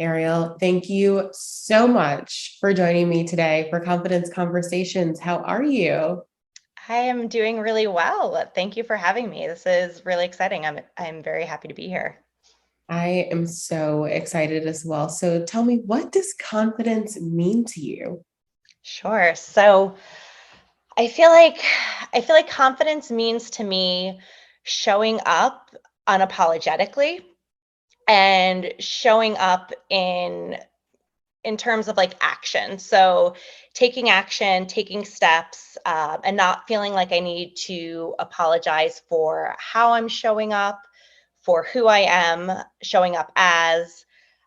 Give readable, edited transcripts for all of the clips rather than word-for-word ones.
Arielle, thank you so much for joining me today for Confidence Conversations. How are you? I am doing really well. Thank you for having me. This is really exciting. I'm very happy to be here. I am so excited as well. So tell me, what does confidence mean to you? Sure. So I feel like I feel like confidence means to me showing up unapologetically and showing up in terms of like action. So taking action, taking steps, and not feeling like I need to apologize for how I'm showing up, for who I am showing up as,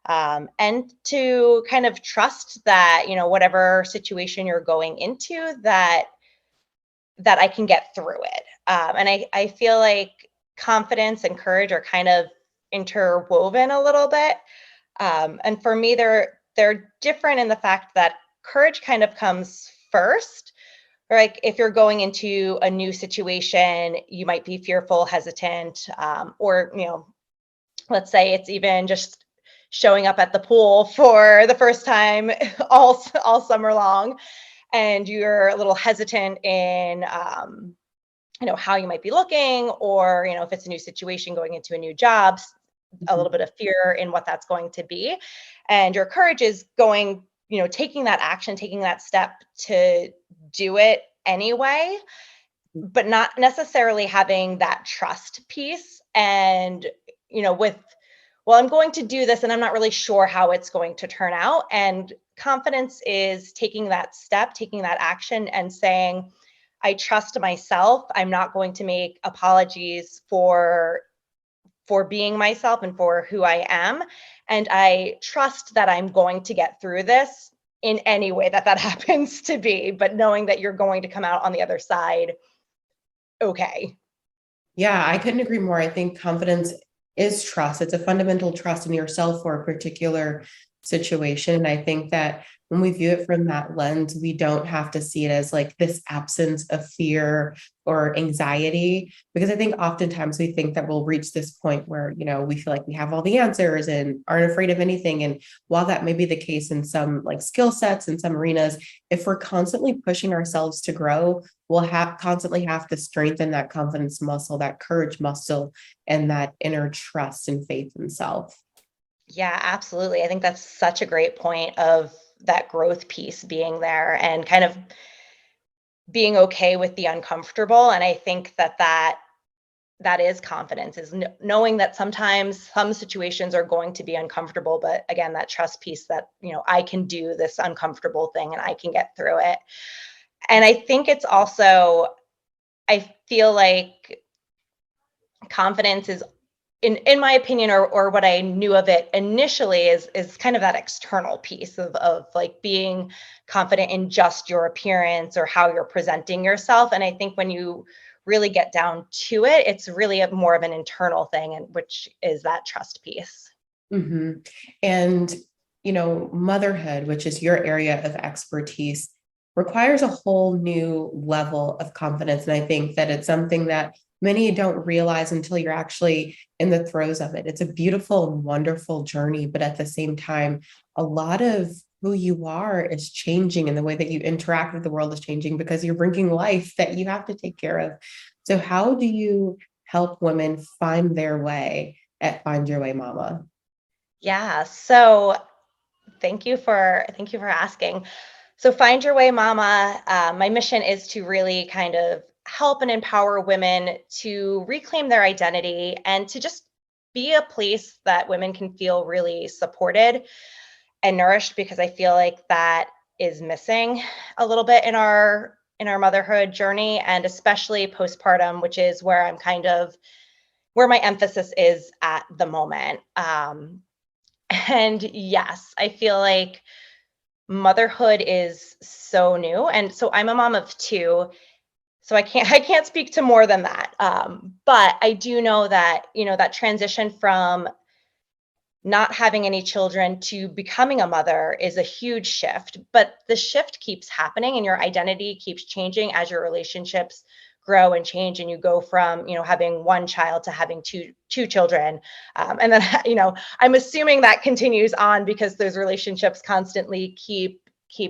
and to kind of trust that, whatever situation you're going into, that I can get through it. And I feel like confidence and courage are kind of interwoven a little bit. And for me, they're different in the fact that courage kind of comes first. Like if you're going into a new situation, you might be fearful, hesitant, or let's say it's even just showing up at the pool for the first time all summer long, and you're a little hesitant in how you might be looking, or if it's a new situation going into a new job, a little bit of fear in what that's going to be. And your courage is going, taking that action, taking that step to do it anyway, but not necessarily having that trust piece. And, with, well, I'm going to do this and I'm not really sure how it's going to turn out. And confidence is taking that step, taking that action and saying, I trust myself. I'm not going to make apologies for being myself and for who I am. And I trust that I'm going to get through this in any way that happens to be, but knowing that you're going to come out on the other side okay. Yeah, I couldn't agree more. I think confidence is trust. It's a fundamental trust in yourself for a particular situation. And I think that when we view it from that lens, we don't have to see it as like this absence of fear or anxiety, because I think oftentimes we think that we'll reach this point where, we feel like we have all the answers and aren't afraid of anything. And while that may be the case in some like skill sets in some arenas, if we're constantly pushing ourselves to grow, we'll constantly have to strengthen that confidence muscle, that courage muscle, and that inner trust and faith in self. Yeah, absolutely. I think that's such a great point of that growth piece being there and kind of being okay with the uncomfortable. And I think that is confidence, is knowing that sometimes some situations are going to be uncomfortable, but again, that trust piece that I can do this uncomfortable thing and I can get through it. And I think it's also, I feel like confidence is, in my opinion, or what I knew of it initially, is kind of that external piece of like being confident in just your appearance or how you're presenting yourself. And I think when you really get down to it, it's really more of an internal thing, and which is that trust piece. hmm And, motherhood, which is your area of expertise, requires a whole new level of confidence. And I think that it's something that many don't realize until you're actually in the throes of it. It's a beautiful and wonderful journey, but at the same time, a lot of who you are is changing, and the way that you interact with the world is changing because you're bringing life that you have to take care of. So, how do you help women find their way at Find Your Way Mama? Yeah. So thank you for asking. So Find Your Way Mama, my mission is to really kind of help and empower women to reclaim their identity and to just be a place that women can feel really supported and nourished, because I feel like that is missing a little bit in our motherhood journey, and especially postpartum, which is where I'm kind of where my emphasis is at the moment. And yes, I feel like motherhood is so new. And so I'm a mom of two, so I can't speak to more than that. But I do know that, that transition from not having any children to becoming a mother is a huge shift, but the shift keeps happening and your identity keeps changing as your relationships grow and change, and you go from, having one child to having two children. And then, I'm assuming that continues on because those relationships constantly keep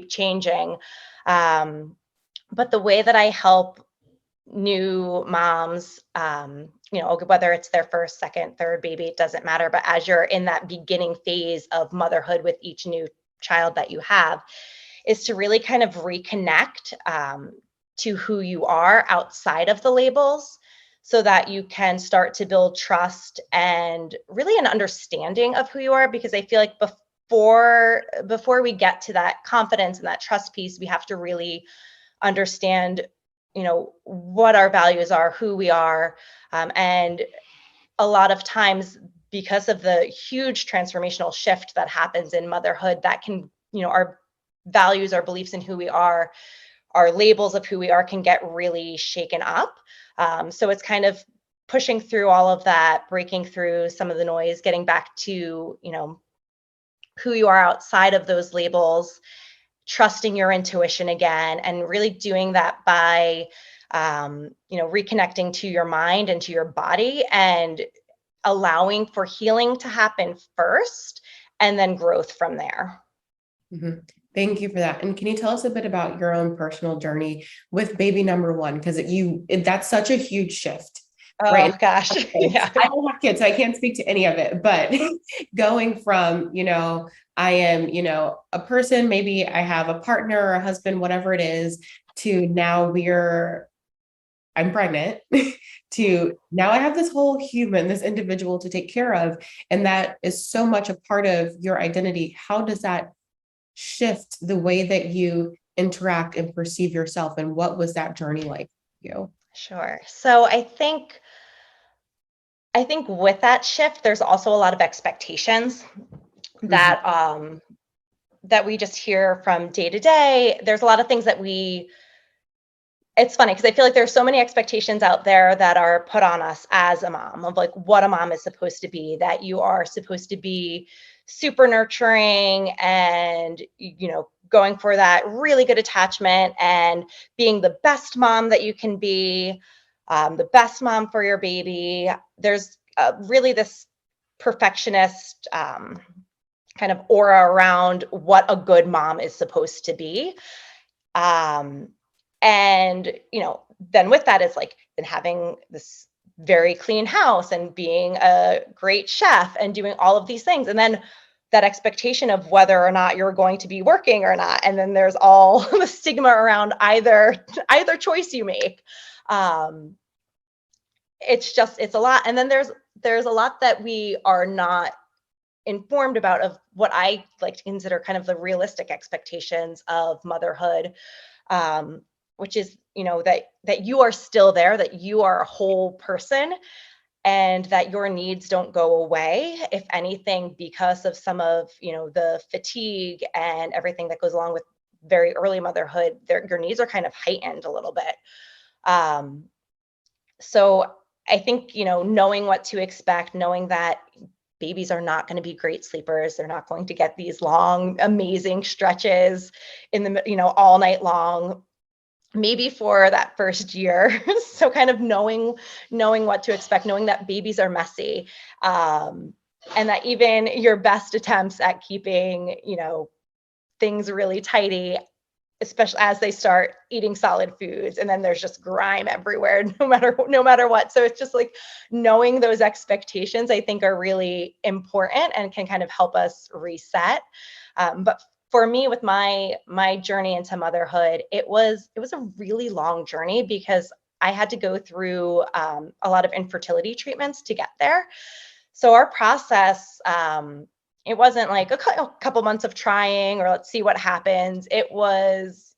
changing. But the way that I help new moms, whether it's their first, second, third baby, it doesn't matter. But as you're in that beginning phase of motherhood with each new child that you have, is to really kind of reconnect to who you are outside of the labels, so that you can start to build trust and really an understanding of who you are. Because I feel like before we get to that confidence and that trust piece, we have to really understand what our values are, who we are. And a lot of times, because of the huge transformational shift that happens in motherhood, that can, our values, our beliefs in who we are, our labels of who we are, can get really shaken up. So it's kind of pushing through all of that, breaking through some of the noise, getting back to, who you are outside of those labels, trusting your intuition again, and really doing that by reconnecting to your mind and to your body, and allowing for healing to happen first, and then growth from there. Mhm. Thank you for that. And can you tell us a bit about your own personal journey with baby number one? Because that's such a huge shift, right? Oh gosh. Yeah. I don't have kids, so I can't speak to any of it. But going from, I am, a person, maybe I have a partner or a husband, whatever it is, to now I'm pregnant, to now I have this whole human, this individual to take care of. And that is so much a part of your identity. How does that shift the way that you interact and perceive yourself? And what was that journey like for you? Sure. So I think with that shift, there's also a lot of expectations Mhm. that we just hear from day to day. There's a lot of things that it's funny because I feel like there's so many expectations out there that are put on us as a mom, of like what a mom is supposed to be, that you are supposed to be super nurturing and, going for that really good attachment and being the best mom that you can be, the best mom for your baby. There's really this perfectionist kind of aura around what a good mom is supposed to be. Um, and then with that is like then having this very clean house and being a great chef and doing all of these things, and then that expectation of whether or not you're going to be working or not, and then there's all the stigma around either choice you make. um it's a lot, and then there's a lot that we are not informed about, of what I like to consider kind of the realistic expectations of motherhood, um, which is, that you are still there, that you are a whole person, and that your needs don't go away. If anything, because of some of, the fatigue and everything that goes along with very early motherhood, your needs are kind of heightened a little bit. Um, so I think, knowing what to expect, knowing that babies are not going to be great sleepers. They're not going to get these long, amazing stretches in all night long, maybe for that first year. So kind of knowing what to expect, knowing that babies are messy, and that even your best attempts at keeping, things really tidy, especially as they start eating solid foods, and then there's just grime everywhere, no matter what. So it's just like knowing those expectations, I think, are really important and can kind of help us reset. But for me, with my journey into motherhood, it was a really long journey, because I had to go through a lot of infertility treatments to get there. So our process, it wasn't like a couple months of trying, or let's see what happens. It was,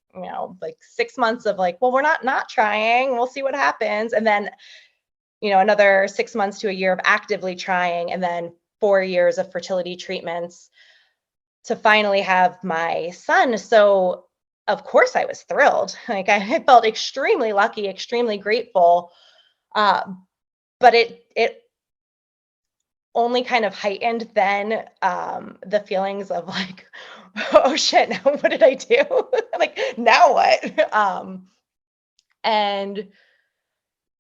like 6 months of like, well, we're not trying. We'll see what happens. And then, another 6 months to a year of actively trying, and then 4 years of fertility treatments to finally have my son. So of course I was thrilled. Like I felt extremely lucky, extremely grateful. Uh, but it only kind of heightened then, the feelings of like, oh shit, now what did I do? Like now what? And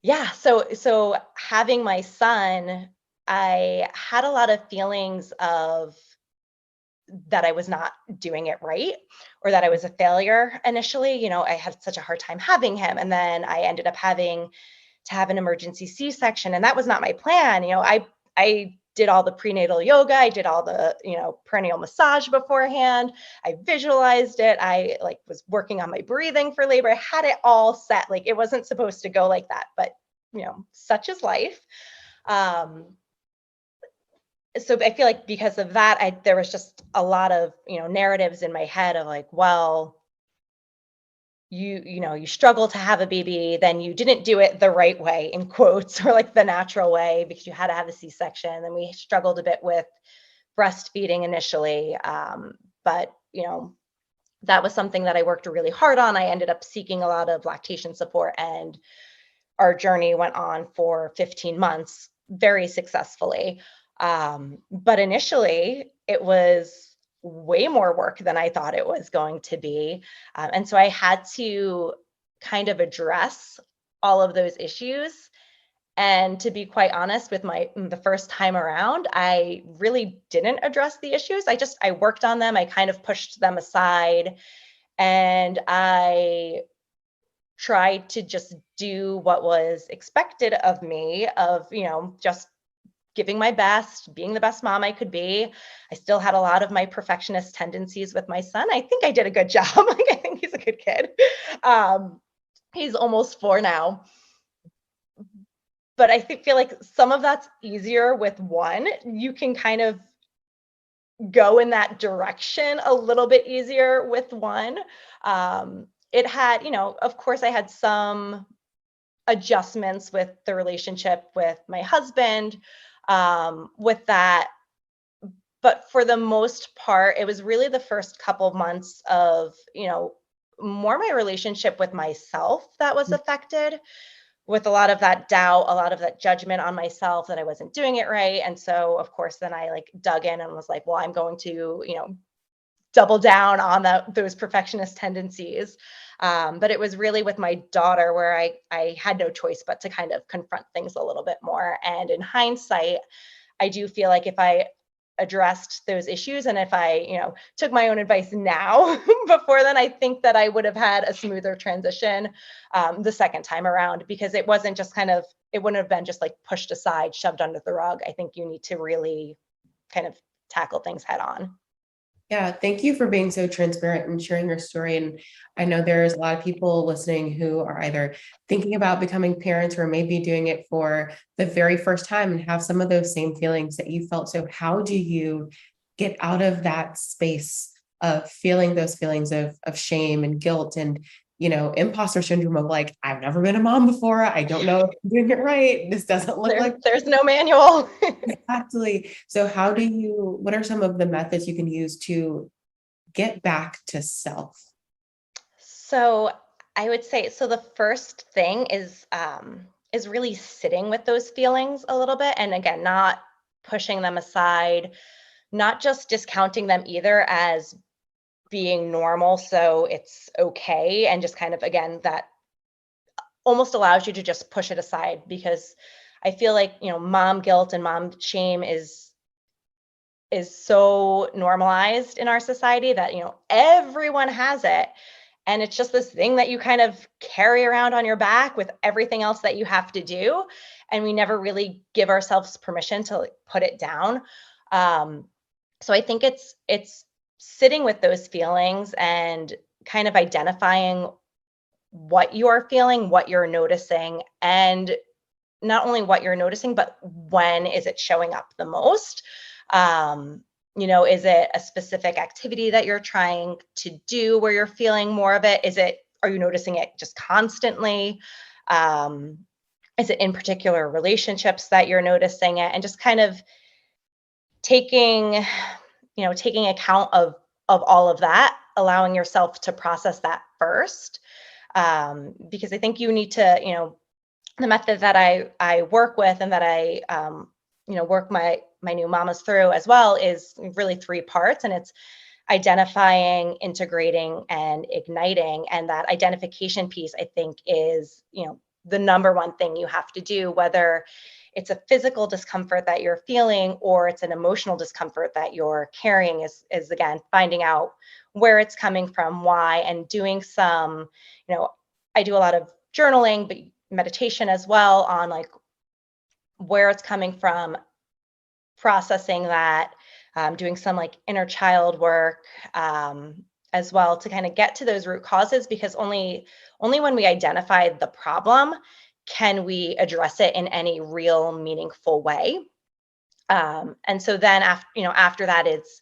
Yeah, so having my son, I had a lot of feelings of that I was not doing it right or that I was a failure initially. I had such a hard time having him. And then I ended up having to have an emergency C-section. And that was not my plan. I did all the prenatal yoga. I did all the, perineal massage beforehand. I visualized it. I like was working on my breathing for labor. I had it all set. Like it wasn't supposed to go like that, but such is life. Um, so I feel like because of that, there was just a lot of, narratives in my head of like, well, you struggle to have a baby, then you didn't do it the right way in quotes or like the natural way because you had to have a C-section. And we struggled a bit with breastfeeding initially. But that was something that I worked really hard on. I ended up seeking a lot of lactation support, and our journey went on for 15 months very successfully. But initially, it was way more work than I thought it was going to be. And so I had to kind of address all of those issues. And to be quite honest, with the first time around, I really didn't address the issues. I worked on them. I kind of pushed them aside, and I tried to just do what was expected of me of, just giving my best, being the best mom I could be. I still had a lot of my perfectionist tendencies with my son. I think I did a good job. Like I think he's a good kid. Um, he's almost 4 now. But feel like some of that's easier with one. You can kind of go in that direction a little bit easier with one. It had, of course, I had some adjustments with the relationship with my husband, with that. But for the most part, it was really the first couple of months of, more my relationship with myself that was affected, with a lot of that doubt, a lot of that judgment on myself that I wasn't doing it right. And so, of course, then I like dug in and was like, well, I'm going to, double down on those perfectionist tendencies. But it was really with my daughter where I had no choice but to kind of confront things a little bit more. And in hindsight, I do feel like if I addressed those issues and if I, took my own advice now before then, I think that I would have had a smoother transition the second time around, because it wasn't just it wouldn't have been just like pushed aside, shoved under the rug. I think you need to really kind of tackle things head on. Yeah, thank you for being so transparent and sharing your story. And I know there's a lot of people listening who are either thinking about becoming parents or maybe doing it for the very first time and have some of those same feelings that you felt. So how do you get out of that space of feeling those feelings of shame and guilt and imposter syndrome of like, I've never been a mom before. I don't know if I'm doing it right. This doesn't look like There's no manual. exactly. So what are some of the methods you can use to get back to self? So I would say, so the first thing is really sitting with those feelings a little bit, and again, not pushing them aside, not just discounting them either as being normal, so it's okay, and just kind of again that almost allows you to just push it aside, because I feel like, mom guilt and mom shame is so normalized in our society that, everyone has it. And it's just this thing that you kind of carry around on your back with everything else that you have to do. And we never really give ourselves permission to like, put it down. Um, so I think it's sitting with those feelings and kind of identifying what you're feeling, what you're noticing, and not only what you're noticing, but when is it showing up the most? Um, is it a specific activity that you're trying to do where you're feeling more of it? Are you noticing it just constantly? Um, is it in particular relationships that you're noticing it? And just kind of taking, taking account of all of that, allowing yourself to process that first. Because I think you need to, the method that I work with and that I work my new mamas through as well is really 3 parts, and it's identifying, integrating, and igniting. And that identification piece, I think, is the number one thing you have to do, whether it's a physical discomfort that you're feeling or it's an emotional discomfort that you're carrying, is again, finding out where it's coming from, why, and doing some, I do a lot of journaling, but meditation as well on like where it's coming from, processing that, doing some like inner child work, as well, to kind of get to those root causes, because only when we identify the problem can we address it in any real meaningful way. And so then after that, it's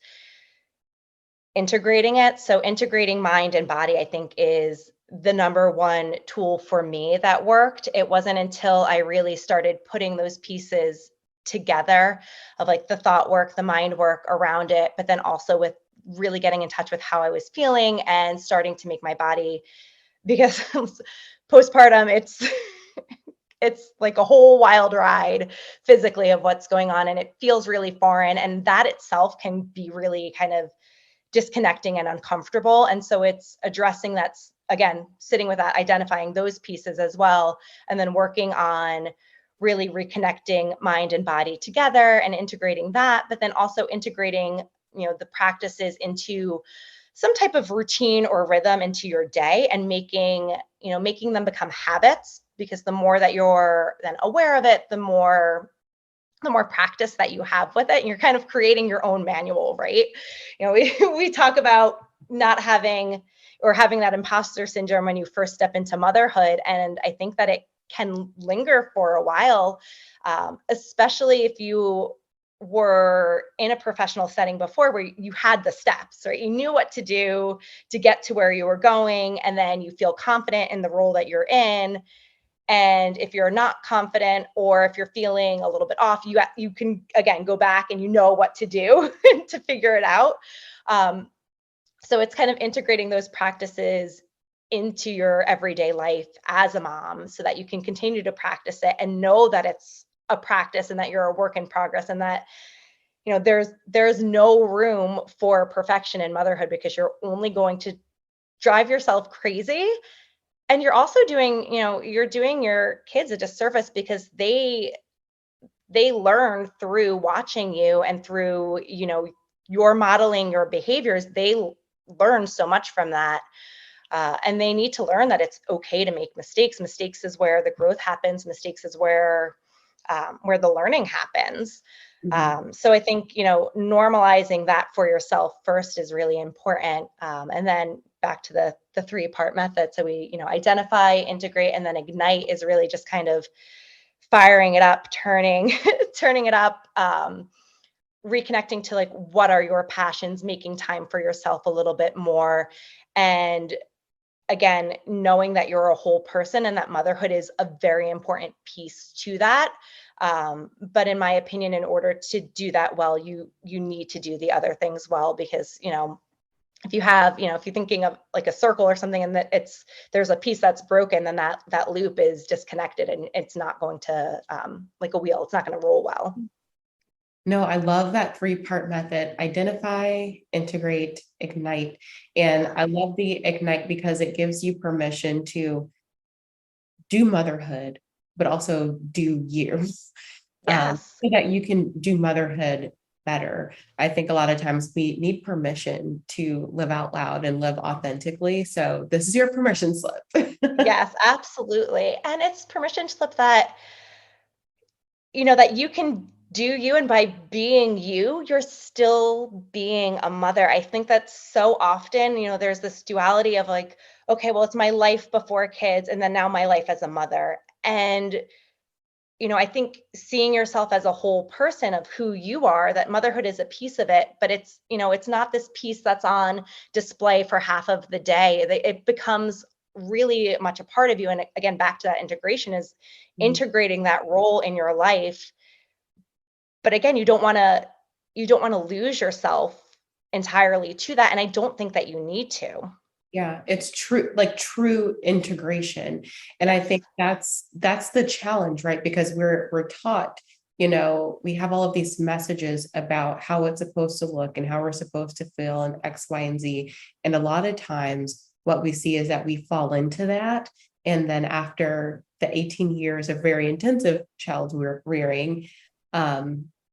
integrating it. So integrating mind and body, I think, is the number one tool for me that worked. It wasn't until I really started putting those pieces together of like the thought work, the mind work around it, but then also with really getting in touch with how I was feeling and starting to make my body, because postpartum, it's like a whole wild ride physically of what's going on, and it feels really foreign, and that itself can be really kind of disconnecting and uncomfortable. And so it's addressing that's, again, sitting with that, identifying those pieces as well, and then working on really reconnecting mind and body together and integrating that, but then also integrating, the practices into some type of routine or rhythm into your day, and making them become habits, because the more that you're then aware of it, the more practice that you have with it, and you're kind of creating your own manual, right? We talk about not having or having that imposter syndrome when you first step into motherhood. And I think that it can linger for a while, especially if you were in a professional setting before, where you had the steps, right? You knew what to do to get to where you were going, and then you feel confident in the role that you're in. And if you're not confident, or if you're feeling a little bit off, you can again go back and you know what to do to figure it out. So it's kind of integrating those practices into your everyday life as a mom, so that you can continue to practice it and know that it's a practice, and that you're a work in progress, and that there's no room for perfection in motherhood, because you're only going to drive yourself crazy. And you're also doing, you're doing your kids a disservice, because they learn through watching you, and through, your modeling your behaviors. They learn so much from that. And they need to learn that it's okay to make mistakes. Mistakes is where the growth happens. Mistakes is where the learning happens. So I think, normalizing that for yourself first is really important. And then back to the 3-part method. So we, identify, integrate, and then ignite is really just kind of firing it up, turning it up, reconnecting to like, what are your passions, making time for yourself a little bit more. And again, knowing that you're a whole person, and that motherhood is a very important piece to that. But in my opinion, in order to do that well, you need to do the other things well, because, if you have, if you're thinking of like a circle or something, and that there's a piece that's broken, then that loop is disconnected, and it's not going to, like a wheel, it's not going to roll well. No, I love that 3-part method: identify, integrate, ignite. And I love the ignite because it gives you permission to do motherhood, but also do you, Yes. so that you can do motherhood better. I think a lot of times we need permission to live out loud and live authentically. So this is your permission slip. Yes, absolutely. And it's permission slip that, that you can do you, and by being you, you're still being a mother. I think that so often, there's this duality of like, okay, well, it's my life before kids, and then now my life as a mother. And I think seeing yourself as a whole person of who you are, that motherhood is a piece of it, but it's not this piece that's on display for half of the day. It becomes really much a part of you. And again, back to that integration, is integrating that role in your life. But again, you don't want to lose yourself entirely to that. And I don't think that you need to. Yeah, it's true, like true integration. And I Yes. think that's the challenge, right? Because we're taught, we have all of these messages about how it's supposed to look and how we're supposed to feel and X, Y, and Z. And a lot of times what we see is that we fall into that And then after the 18 years of very intensive child rearing,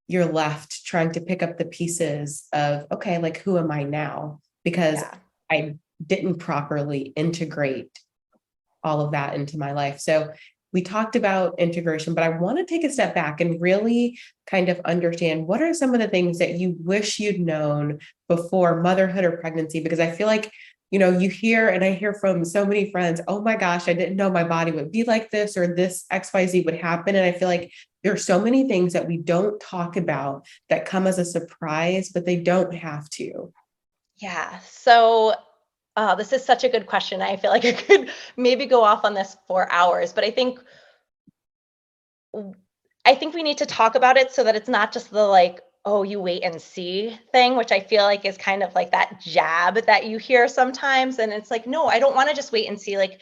you're left trying to pick up the pieces of, okay, like, who am I now? Because Yeah. I didn't properly integrate all of that into my life. So we talked about integration, but I want to take a step back and really kind of understand, what are some of the things that you wish you'd known before motherhood or pregnancy? Because I feel like, you hear, and I hear from so many friends, oh my gosh, I didn't know my body would be like this, or this XYZ would happen. And I feel like there are so many things that we don't talk about that come as a surprise, but they don't have to. Yeah. So, this is such a good question. I feel like I could maybe go off on this for hours, but I think we need to talk about it so that it's not just the like, oh, you wait and see thing, which I feel like is kind of like that jab that you hear sometimes. And it's like, no, I don't want to just wait and see. Like,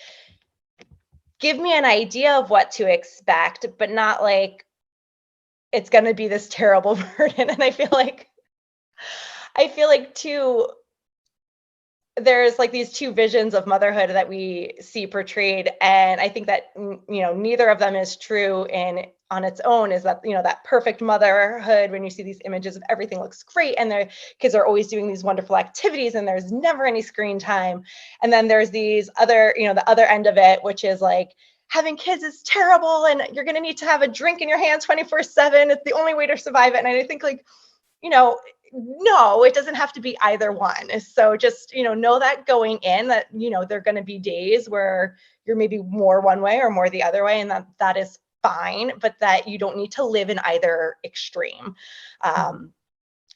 give me an idea of what to expect, but not like it's going to be this terrible burden. And I feel like too, there's like these two visions of motherhood that we see portrayed, and I think that neither of them is true in on its own. Is that that perfect motherhood when you see these images of everything looks great and their kids are always doing these wonderful activities and there's never any screen time, and then there's these other the other end of it, which is like having kids is terrible and you're going to need to have a drink in your hand 24/7. It's the only way to survive it. And I think like you know, no, it doesn't have to be either one. So just, know that going in that, there are going to be days where you're maybe more one way or more the other way, and that is fine, but that you don't need to live in either extreme.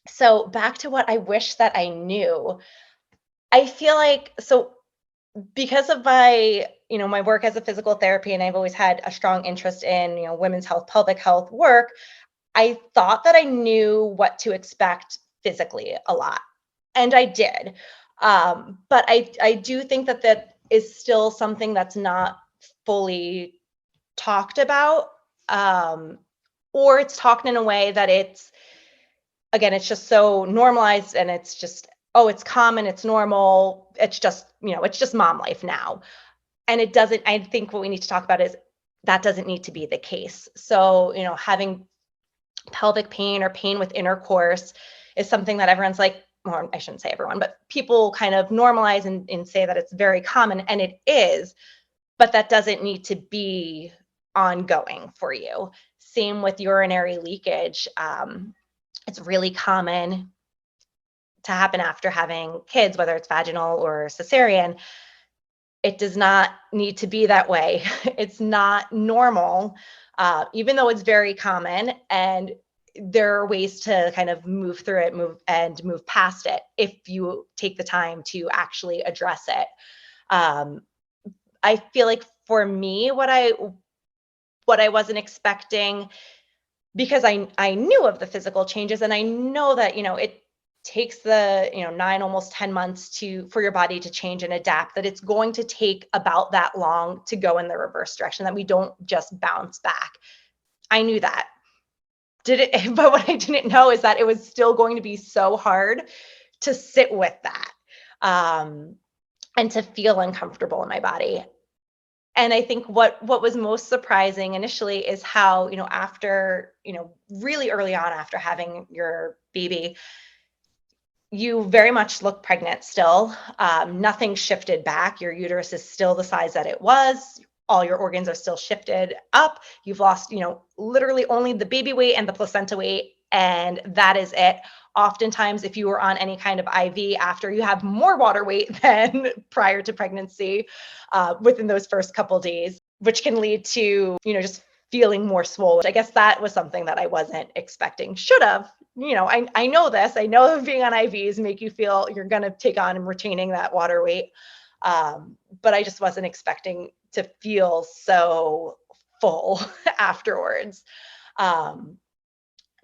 So back to what I wish that I knew. I feel like so because of my work as a physical therapy, and I've always had a strong interest in, women's health, pelvic health work. I thought that I knew what to expect physically a lot, and I did. But I do think that that is still something that's not fully talked about, um, or it's talked in a way that it's just so normalized, and it's just, oh, it's common, it's normal, it's just mom life now. And it doesn't. I think what we need to talk about is that doesn't need to be the case. So, having pelvic pain or pain with intercourse is something that everyone's like, or I shouldn't say everyone, but people kind of normalize and say that it's very common, and it is, but that doesn't need to be ongoing for you. Same with urinary leakage. It's really common to happen after having kids, whether it's vaginal or cesarean. It does not need to be that way. It's not normal, even though it's very common. And there are ways to kind of move through it, move past it if you take the time to actually address it. Um, I feel like for me, what I wasn't expecting, because I knew of the physical changes, and I know that it takes the 9 almost 10 months for your body to change and adapt, that it's going to take about that long to go in the reverse direction, that we don't just bounce back. I knew that. Did it But what I didn't know is that it was still going to be so hard to sit with that, um, and to feel uncomfortable in my body. And I think what was most surprising initially is how, after, really early on after having your baby, you very much look pregnant still. Nothing shifted back. Your uterus is still the size that it was. All your organs are still shifted up. You've lost, literally only the baby weight and the placenta weight, and that is it. Oftentimes, if you were on any kind of IV after, you have more water weight than prior to pregnancy, within those first couple days, which can lead to, just feeling more swollen. I guess that was something that I wasn't expecting. Should have. I know this. I know being on IVs make you feel you're going to take on and retaining that water weight. But I just wasn't expecting to feel so full afterwards. Um,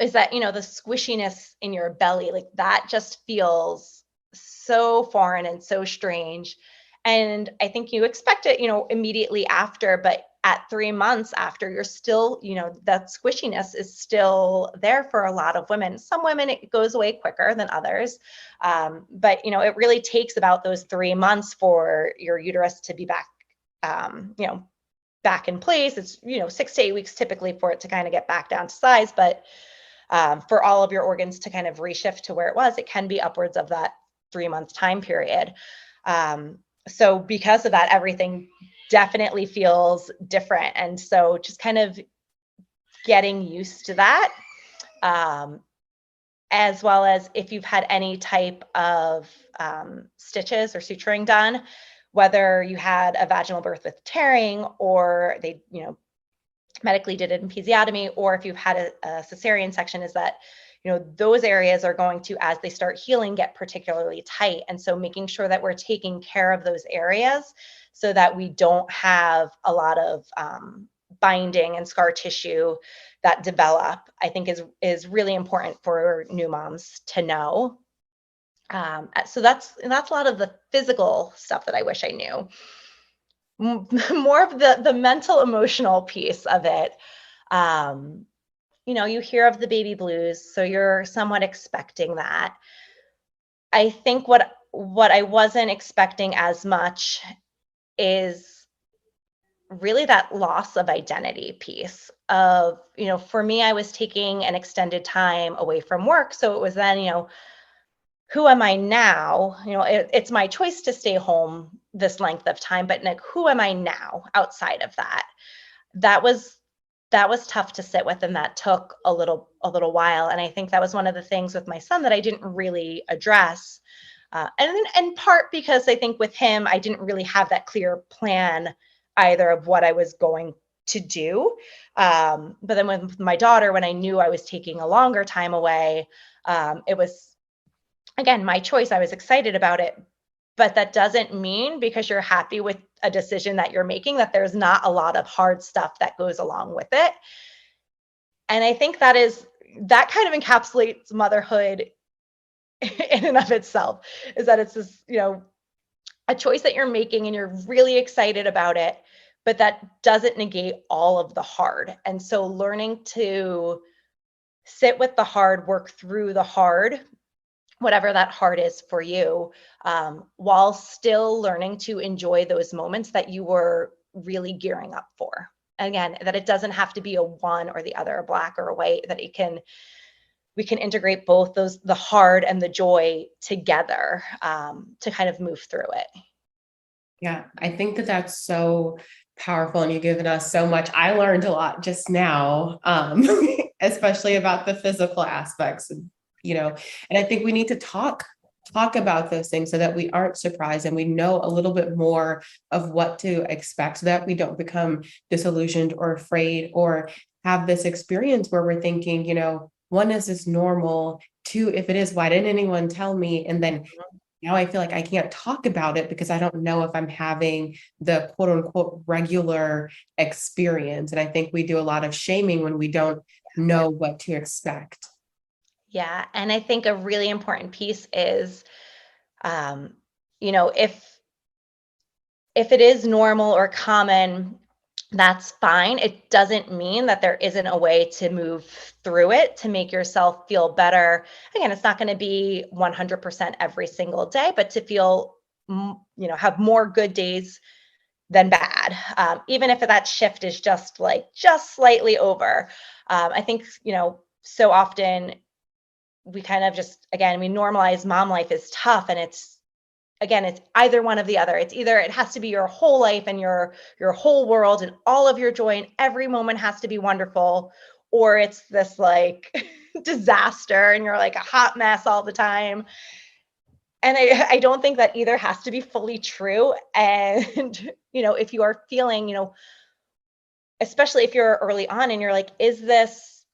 is that, the squishiness in your belly, like that just feels so foreign and so strange. And I think you expect it, immediately after, but at 3 months after, you're still, that squishiness is still there for a lot of women. Some women, it goes away quicker than others. But, it really takes about those 3 months for your uterus to be back back in place. It's, 6 to 8 weeks typically for it to kind of get back down to size, but for all of your organs to kind of reshift to where it was, it can be upwards of that 3-month time period. So because of that, everything definitely feels different. And so just kind of getting used to that, as well as if you've had any type of stitches or suturing done, whether you had a vaginal birth with tearing or they, medically did it in episiotomy, or if you've had a cesarean section, is that, those areas are going to, as they start healing, get particularly tight. And so making sure that we're taking care of those areas so that we don't have a lot of binding and scar tissue that develop, I think is really important for new moms to know. So that's a lot of the physical stuff that I wish I knew. More of the mental emotional piece of it. You hear of the baby blues, so you're somewhat expecting that. I think what I wasn't expecting as much is really that loss of identity piece of, for me, I was taking an extended time away from work. So it was then, who am I now? It's my choice to stay home this length of time, but like, who am I now outside of that? That was tough to sit with, and that took a little while. And I think that was one of the things with my son that I didn't really address. And in part because I think with him, I didn't really have that clear plan either of what I was going to do. But then with my daughter, when I knew I was taking a longer time away, it was, again, my choice. I was excited about it, but that doesn't mean because you're happy with a decision that you're making that there's not a lot of hard stuff that goes along with it. And I think that kind of encapsulates motherhood in and of itself, is that it's this, a choice that you're making and you're really excited about it, but that doesn't negate all of the hard. And so learning to sit with the hard, work through the hard, whatever that hard is for you, while still learning to enjoy those moments that you were really gearing up for. Again, that it doesn't have to be a one or the other, a black or a white, that we can integrate both the hard and the joy together, to kind of move through it. Yeah, I think that that's so powerful, and you've given us so much. I learned a lot just now, especially about the physical aspects, and I think we need to talk about those things so that we aren't surprised and we know a little bit more of what to expect so that we don't become disillusioned or afraid or have this experience where we're thinking, one, is this normal? Two, if it is, why didn't anyone tell me? And then now I feel like I can't talk about it because I don't know if I'm having the quote unquote regular experience. And I think we do a lot of shaming when we don't know what to expect. Yeah. And I think a really important piece is, if it is normal or common, that's fine. It doesn't mean that there isn't a way to move through it to make yourself feel better. Again, it's not going to be 100% every single day, but to feel, have more good days than bad. Even if that shift is just slightly over. I think, so often we kind of just, again, we normalize mom life is tough, and it's either one of the other. It's either it has to be your whole life and your whole world and all of your joy and every moment has to be wonderful, or it's this like disaster and you're like a hot mess all the time. And I don't think that either has to be fully true. And, if you are feeling, especially if you're early on and you're like, is this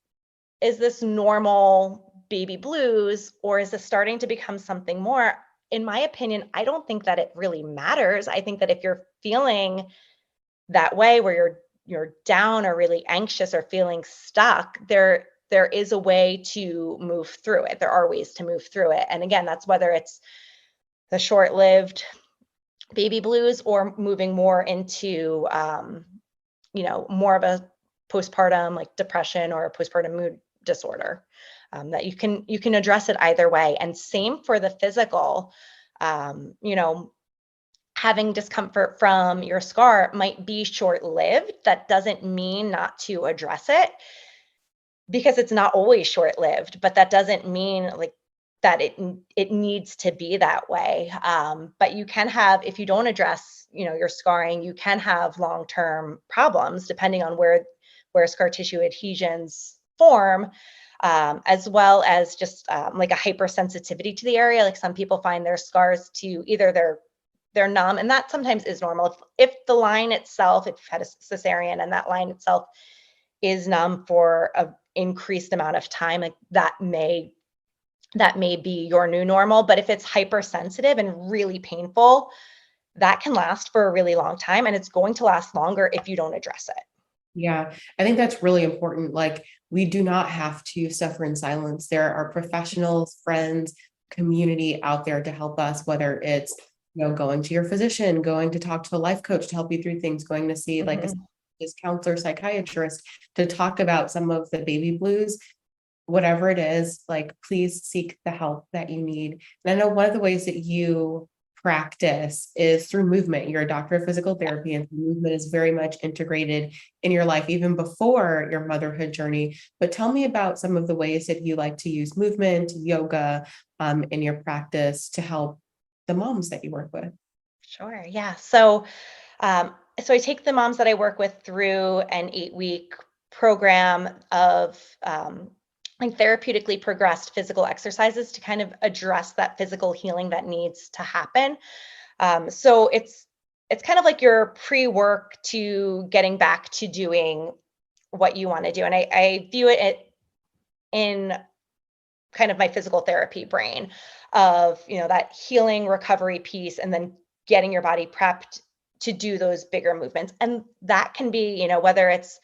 normal baby blues, or is this starting to become something more? In my opinion, I don't think that it really matters. I think that if you're feeling that way, where you're down or really anxious or feeling stuck, there is a way to move through it. There are ways to move through it. And again, that's whether it's the short-lived baby blues or moving more into, more of a postpartum, like depression or a postpartum mood disorder, that you can address it either way. And same for the physical, having having discomfort from your scar might be short-lived. That doesn't mean not to address it, because it's not always short-lived, but that doesn't mean like that it needs to be that way. But you can have, if you don't address, your scarring, you can have long-term problems depending on where scar tissue adhesions form, as well as just like a hypersensitivity to the area. Like some people find their scars to either they're numb, and that sometimes is normal. If the line itself, if you've had a cesarean and that line itself is numb for a increased amount of time, like that may be your new normal. But if it's hypersensitive and really painful, that can last for a really long time, and it's going to last longer if you don't address it. Yeah, I think that's really important. Like, we do not have to suffer in silence. There are professionals, friends, community out there to help us, whether it's, going to your physician, going to talk to a life coach to help you through things, going to see like a Mhm. counselor, psychiatrist to talk about some of the baby blues. Whatever it is, like, please seek the help that you need. And I know one of the ways that you practice is through movement. You're a doctor of physical therapy, and movement is very much integrated in your life, even before your motherhood journey. But tell me about some of the ways that you like to use movement, yoga, in your practice to help the moms that you work with. Sure. Yeah. So I take the moms that I work with through an 8-week program of like therapeutically progressed physical exercises to kind of address that physical healing that needs to happen. So it's kind of like your pre-work to getting back to doing what you want to do, and I view it in kind of my physical therapy brain of, that healing recovery piece, and then getting your body prepped to do those bigger movements. And that can be, whether it's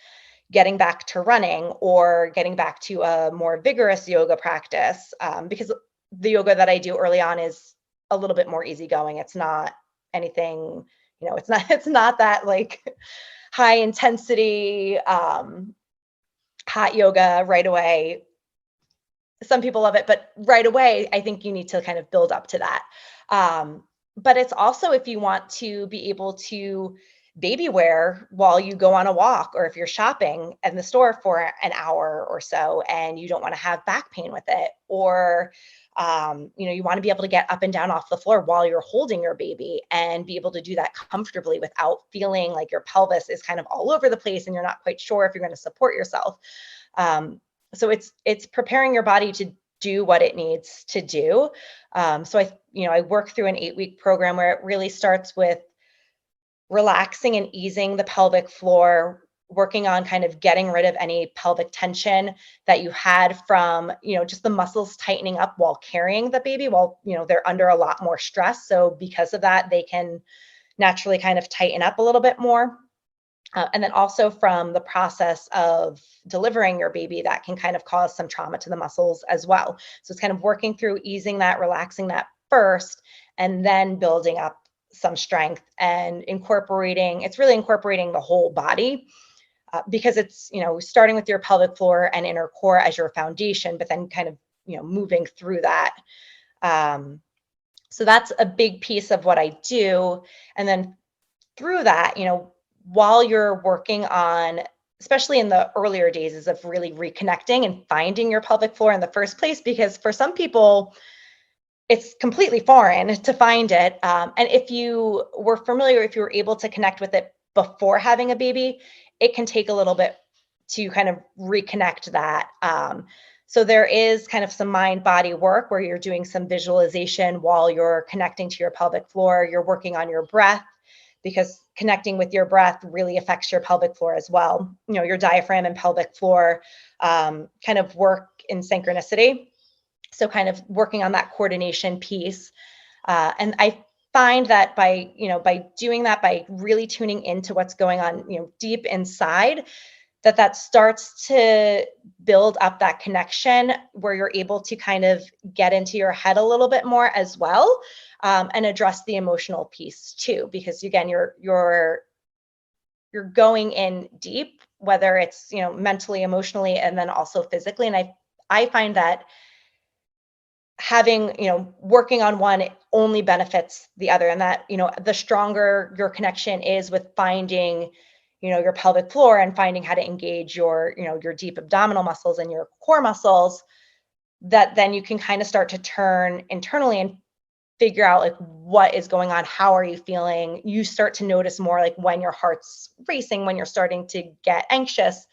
getting back to running or getting back to a more vigorous yoga practice, because the yoga that I do early on is a little bit more easygoing. It's not anything, it's not that like high intensity hot yoga right away. Some people love it, but right away, I think you need to kind of build up to that. But it's also if you want to be able to baby wear while you go on a walk, or if you're shopping in the store for an hour or so and you don't want to have back pain with it, or you want to be able to get up and down off the floor while you're holding your baby and be able to do that comfortably without feeling like your pelvis is kind of all over the place and you're not quite sure if you're going to support yourself. So it's preparing your body to do what it needs to do. So I work through an 8-week program where it really starts with relaxing and easing the pelvic floor, working on kind of getting rid of any pelvic tension that you had from, just the muscles tightening up while carrying the baby, while, they're under a lot more stress. So because of that, they can naturally kind of tighten up a little bit more. And then also from the process of delivering your baby, that can kind of cause some trauma to the muscles as well. So it's kind of working through easing that, relaxing that first, and then building up some strength and it's really incorporating the whole body, because it's, starting with your pelvic floor and inner core as your foundation, but then kind of, moving through that. So that's a big piece of what I do. And then through that, while you're working on, especially in the earlier days, is of really reconnecting and finding your pelvic floor in the first place, because for some people, it's completely foreign to find it. And if you were familiar, if you were able to connect with it before having a baby, it can take a little bit to kind of reconnect that. So there is kind of some mind body work where you're doing some visualization while you're connecting to your pelvic floor. You're working on your breath, because connecting with your breath really affects your pelvic floor as well. Your diaphragm and pelvic floor kind of work in synchronicity. So kind of working on that coordination piece. And I find that by doing that, by really tuning into what's going on, deep inside, that starts to build up that connection where you're able to kind of get into your head a little bit more as well, and address the emotional piece too, because again, you're going in deep, whether it's mentally, emotionally, and then also physically. And I find that having, working on one only benefits the other. And that, the stronger your connection is with finding, your pelvic floor and finding how to engage your deep abdominal muscles and your core muscles, that then you can kind of start to turn internally and figure out like what is going on. How are you feeling? You start to notice more like when your heart's racing, when you're starting to get anxious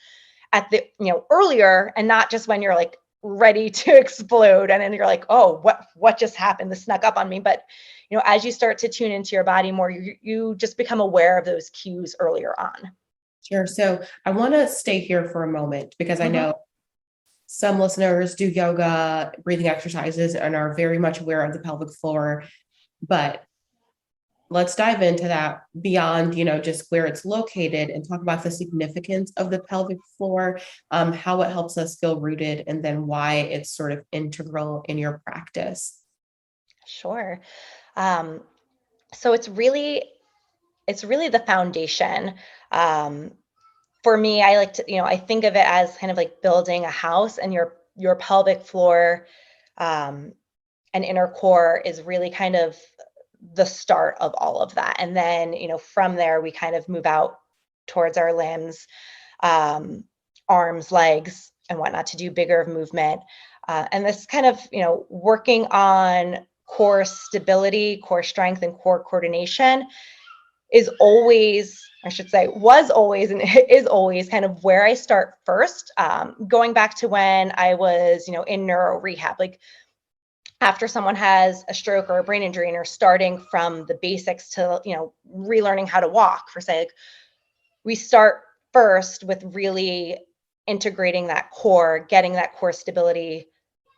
at the, earlier, and not just when you're like ready to explode and then you're like, oh, what just happened? This snuck up on me. But as you start to tune into your body more, you just become aware of those cues earlier on. Sure. So I want to stay here for a moment because I Mhm. know some listeners do yoga, breathing exercises, and are very much aware of the pelvic floor. But let's dive into that beyond, just where it's located and talk about the significance of the pelvic floor, how it helps us feel rooted, and then why it's sort of integral in your practice. Sure. Um, so it's really the foundation. Um, for me, I like to, I think of it as kind of like building a house, and your pelvic floor um, and inner core is really kind of the start of all of that. And then, from there, we kind of move out towards our limbs, um, arms, legs, and whatnot to do bigger movement. And this kind of, working on core stability, core strength, and core coordination is always, I should say, was always and is always kind of where I start first. Going back to when I was, in neuro rehab, like after someone has a stroke or a brain injury and are starting from the basics to, relearning how to walk, for say, like, we start first with really integrating that core, getting that core stability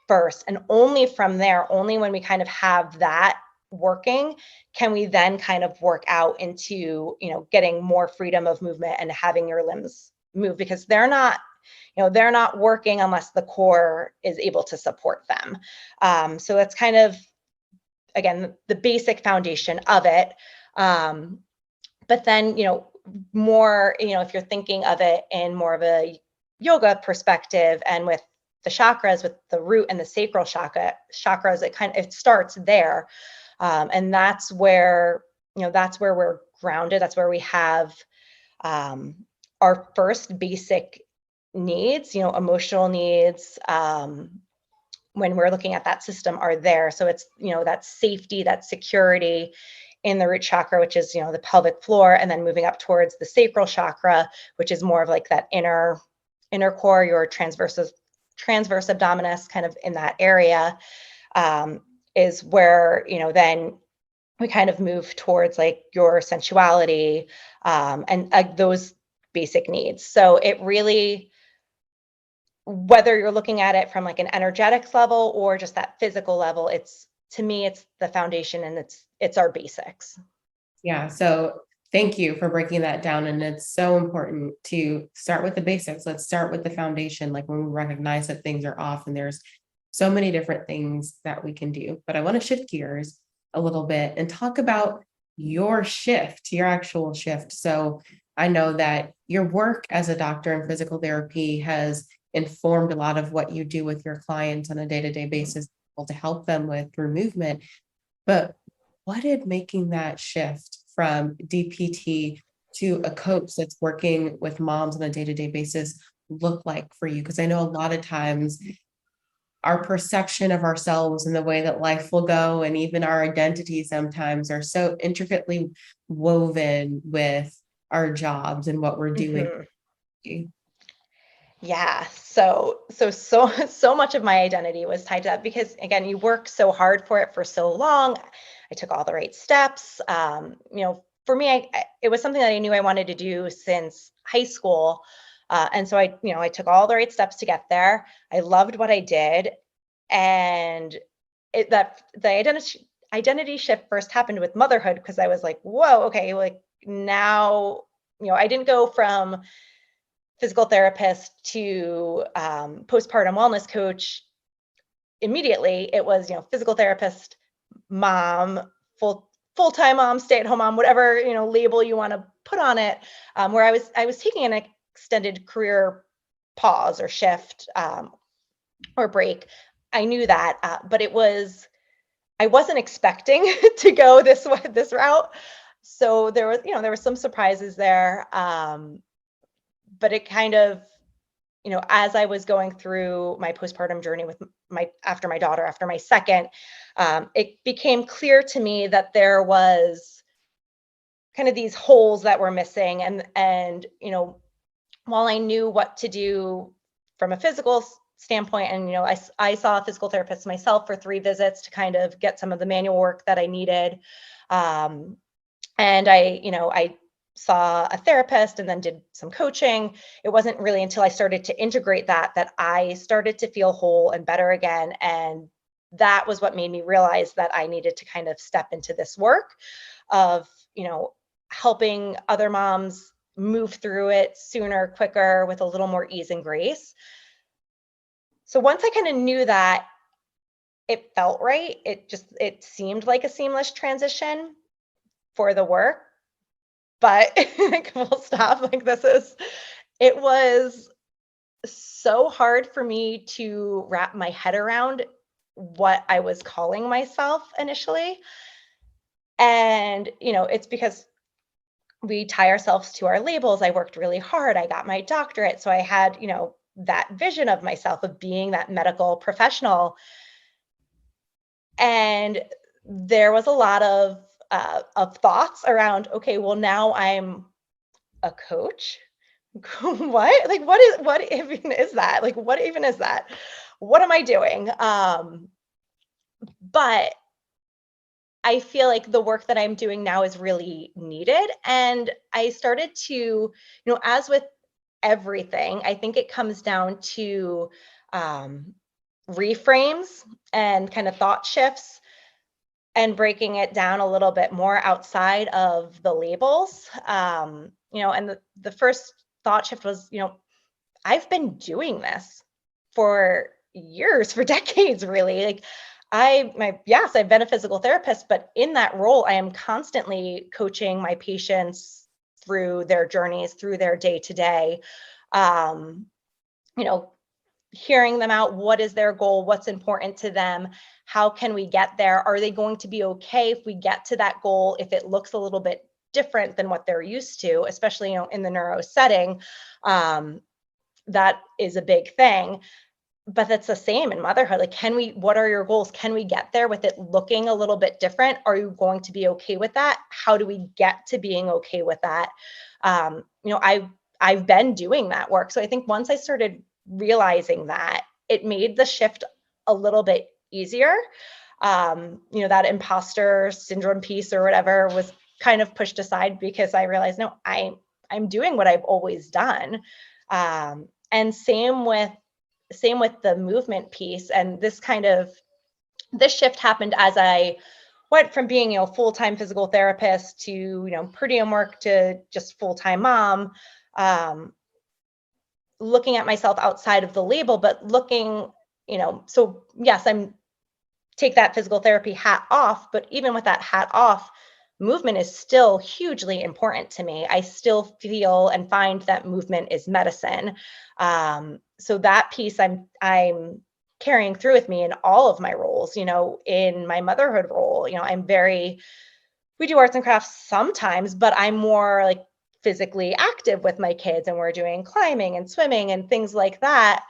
first. And only from there, only when we kind of have that working, can we then kind of work out into, getting more freedom of movement and having your limbs move, because they're not working unless the core is able to support them. So that's kind of, again, the basic foundation of it. Um, but then, more, if you're thinking of it in more of a yoga perspective, and with the chakras, with the root and the sacral chakras, it starts there. And that's where we're grounded. That's where we have um, our first basic needs, emotional needs, when we're looking at that system, are there. So it's, that safety, that security in the root chakra, which is, the pelvic floor, and then moving up towards the sacral chakra, which is more of like that inner core, your transverse abdominis, kind of in that area, is where, then we kind of move towards like your sensuality, and those basic needs. So it really, whether you're looking at it from like an energetics level or just that physical level, it's, to me, it's the foundation, and it's our basics. Yeah. So thank you for breaking that down. And it's so important to start with the basics. Let's start with the foundation, like when we recognize that things are off, and there's so many different things that we can do. But I want to shift gears a little bit and talk about your shift, your actual shift. So I know that your work as a doctor in physical therapy has informed a lot of what you do with your clients on a day-to-day basis to help them with through movement. But what did making that shift from DPT to a coach that's working with moms on a day-to-day basis look like for you? Because I know a lot of times our perception of ourselves and the way that life will go, and even our identity sometimes, are so intricately woven with our jobs and what we're doing. Mhm. Yeah. So much of my identity was tied to that, because again, you work so hard for it for so long. I took all the right steps. For me, it was something that I knew I wanted to do since high school. And so I took all the right steps to get there. I loved what I did. And the identity shift first happened with motherhood, because I was like, whoa, okay, like now, I didn't go from physical therapist to postpartum wellness coach immediately. It was, physical therapist, mom, full-time mom, stay-at-home mom, whatever, label you want to put on it. Where I was taking an extended career pause or shift, or break, I knew that, but I wasn't expecting to go this route. So there were some surprises there. But it kind of, as I was going through my postpartum journey with after my daughter, after my second, it became clear to me that there was kind of these holes that were missing. And, while I knew what to do from a physical standpoint, and, I saw a physical therapist myself for 3 visits to kind of get some of the manual work that I needed. Um, and I saw a therapist and then did some coaching. It wasn't really until I started to integrate that I started to feel whole and better again. And that was what made me realize that I needed to kind of step into this work of, helping other moms move through it sooner, quicker, with a little more ease and grace. So once I kind of knew that, it felt right. It seemed like a seamless transition for the work. But like, full stop. Like, it was so hard for me to wrap my head around what I was calling myself initially. And, it's because we tie ourselves to our labels. I worked really hard. I got my doctorate. So I had, that vision of myself of being that medical professional. And there was a lot of thoughts around, okay, well, now I'm a coach. What? Like, what even is that? Like, what even is that? What am I doing? But I feel like the work that I'm doing now is really needed. And I started to, as with everything, I think it comes down to um, reframes and kind of thought shifts and breaking it down a little bit more outside of the labels. And the first thought shift was, I've been doing this for years, for decades, really. Like, yes, I've been a physical therapist, but in that role, I am constantly coaching my patients through their journeys, through their day to day. Um, you know, Hearing them out. What is their goal? What's important to them? How can we get there? Are they going to be okay if we get to that goal, if it looks a little bit different than what they're used to, especially, in the neuro setting? That is a big thing. But that's the same in motherhood. Like, what are your goals? Can we get there with it looking a little bit different? Are you going to be okay with that? How do we get to being okay with that? Um, you know, I I've been doing that work. So I think once I started realizing that, it made the shift a little bit easier. That imposter syndrome piece or whatever was kind of pushed aside because I realized, no, I'm doing what I've always done. And same with the movement piece. And this shift happened as I went from being, full-time physical therapist to, per diem work to just full-time mom. Looking at myself outside of the label, but so yes, I'm take that physical therapy hat off, but even with that hat off, movement is still hugely important to me. I still feel and find that movement is medicine. So that piece I'm carrying through with me in all of my roles. In my motherhood role, we do arts and crafts sometimes, but I'm more like physically active with my kids, and we're doing climbing and swimming and things like that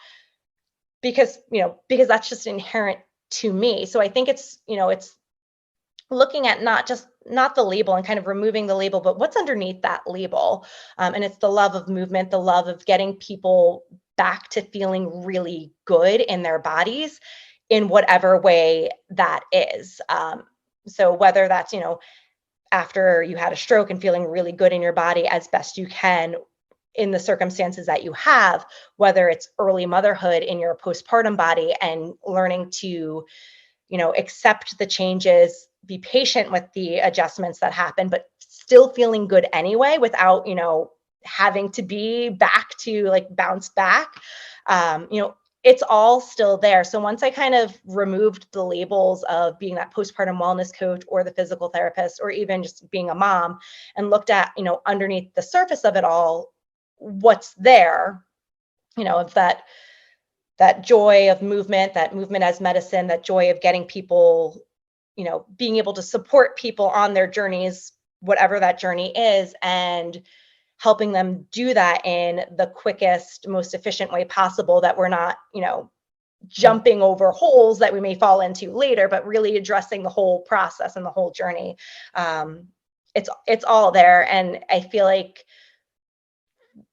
because that's just inherent to me. So I think it's looking at not the label and kind of removing the label, but what's underneath that label. And it's the love of movement, the love of getting people back to feeling really good in their bodies in whatever way that is. So whether that's, after you had a stroke and feeling really good in your body as best you can in the circumstances that you have, whether it's early motherhood in your postpartum body and learning to, accept the changes, be patient with the adjustments that happen, but still feeling good anyway without, having to be back to like bounce back. It's all still there. So once I kind of removed the labels of being that postpartum wellness coach or the physical therapist, or even just being a mom, and looked at, underneath the surface of it all, what's there, of that that joy of movement, that movement as medicine, that joy of getting people, being able to support people on their journeys, whatever that journey is, and helping them do that in the quickest, most efficient way possible, that we're not, jumping over holes that we may fall into later, but really addressing the whole process and the whole journey. It's all there. And I feel like,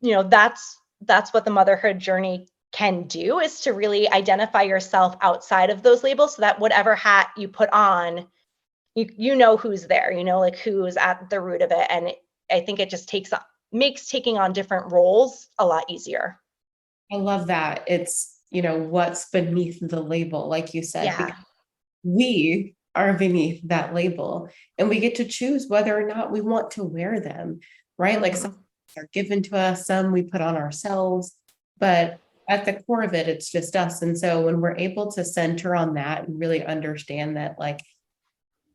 that's what the motherhood journey can do, is to really identify yourself outside of those labels, so that whatever hat you put on, you know who's there, like who's at the root of it. And I think it just makes taking on different roles a lot easier. I love that. It's, what's beneath the label, like you said, Yeah. because we are beneath that label and we get to choose whether or not we want to wear them, right? Like some are given to us, some we put on ourselves, but at the core of it, it's just us. And so when we're able to center on that and really understand that, like,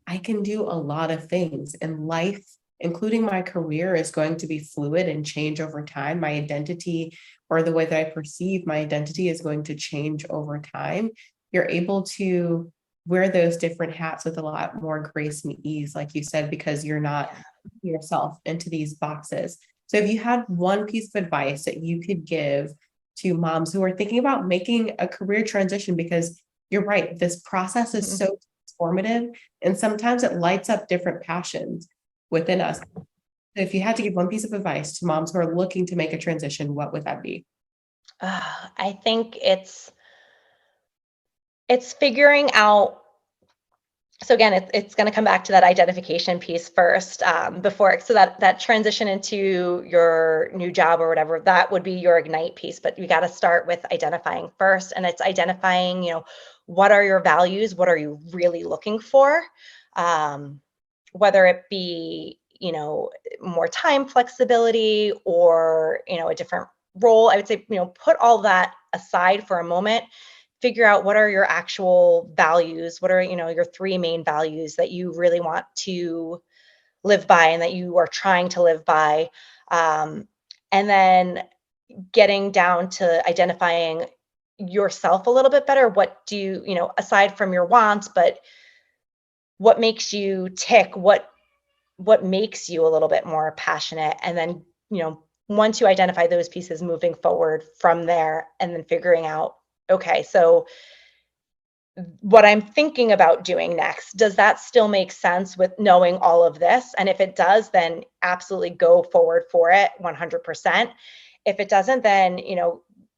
I can do a lot of things in life, including my career, is going to be fluid and change over time. My identity, or the way that I perceive my identity, is going to change over time. You're able to wear those different hats with a lot more grace and ease, like you said, because you're not putting yourself into these boxes. So if you had one piece of advice that you could give to moms who are thinking about making a career transition, because you're right, this process is so transformative, and sometimes it lights up different passions within us. If you had to give one piece of advice to moms who are looking to make a transition, what would that be? I think it's figuring out. So again, it's going to come back to that identification piece first, before, so that transition into your new job or whatever, that would be your ignite piece. But you got to start with identifying first, and it's identifying, what are your values, what are you really looking for, whether it be, more time flexibility, or a different role. I would say, put all that aside for a moment. Figure out what are your actual values, what are, your three main values that you really want to live by and that you are trying to live by. And then getting down to identifying yourself a little bit better. What do you, aside from your wants, but what makes you tick? What makes you a little bit more passionate? And then, once you identify those pieces, moving forward from there, and then figuring out, okay, so what I'm thinking about doing next, does that still make sense with knowing all of this? And if it does, then absolutely go forward for it 100%. If it doesn't, then,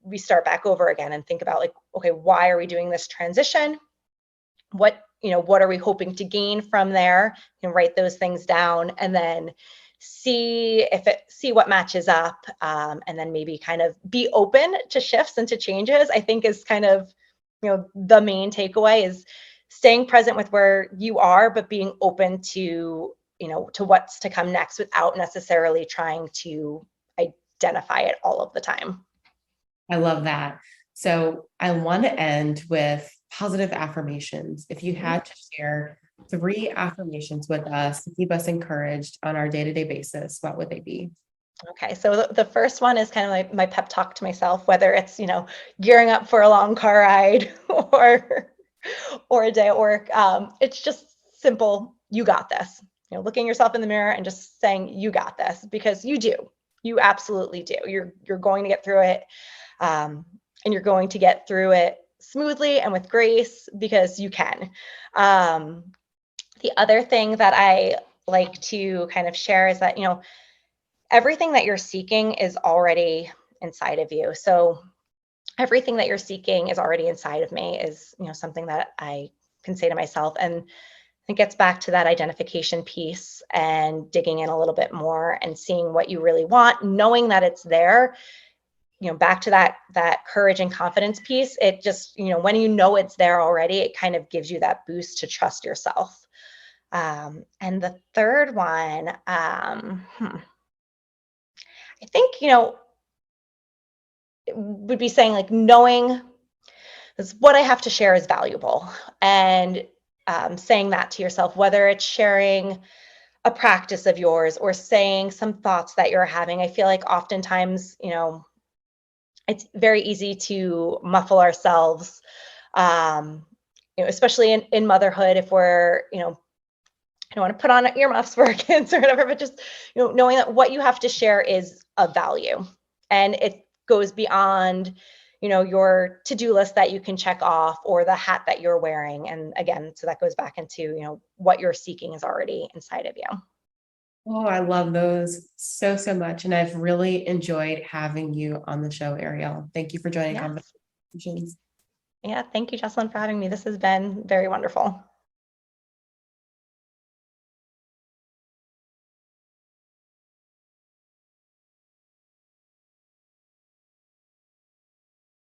we start back over again and think about, like, okay, why are we doing this transition? What are we hoping to gain from there? You can write those things down, and then see what matches up, and then maybe kind of be open to shifts and to changes. I think is kind of, the main takeaway is staying present with where you are, but being open to, to what's to come next, without necessarily trying to identify it all of the time. I love that. So I want to end with positive affirmations. If you had to share 3 affirmations with us to keep us encouraged on our day-to-day basis, what would they be? Okay, so the first one is kind of like my pep talk to myself, whether it's, gearing up for a long car ride, or a day at work. It's just simple. You got this. Looking yourself in the mirror and just saying, you got this, because you do. You absolutely do. You're going to get through it. And you're going to get through it smoothly and with grace, because you can. The other thing that I like to kind of share is that, everything that you're seeking is already inside of you. So everything that you're seeking is already inside of me, is, something that I can say to myself. And it gets back to that identification piece, and digging in a little bit more and seeing what you really want, knowing that it's there. Back to that courage and confidence piece. It just, when it's there already, it kind of gives you that boost to trust yourself. And the third one, I think, would be saying, like, knowing is what I have to share is valuable, and saying that to yourself, whether it's sharing a practice of yours or saying some thoughts that you're having. I feel like oftentimes, it's very easy to muffle ourselves, especially in motherhood, if we're, I don't want to put on earmuffs for our kids or whatever, but just, knowing that what you have to share is of value, and it goes beyond, your to-do list that you can check off, or the hat that you're wearing. And again, so that goes back into, what you're seeking is already inside of you. Oh, I love those so, so much. And I've really enjoyed having you on the show, Arielle. Thank you for joining Yes. Conversations. Yeah. Thank you, Jocelyn, for having me. This has been very wonderful.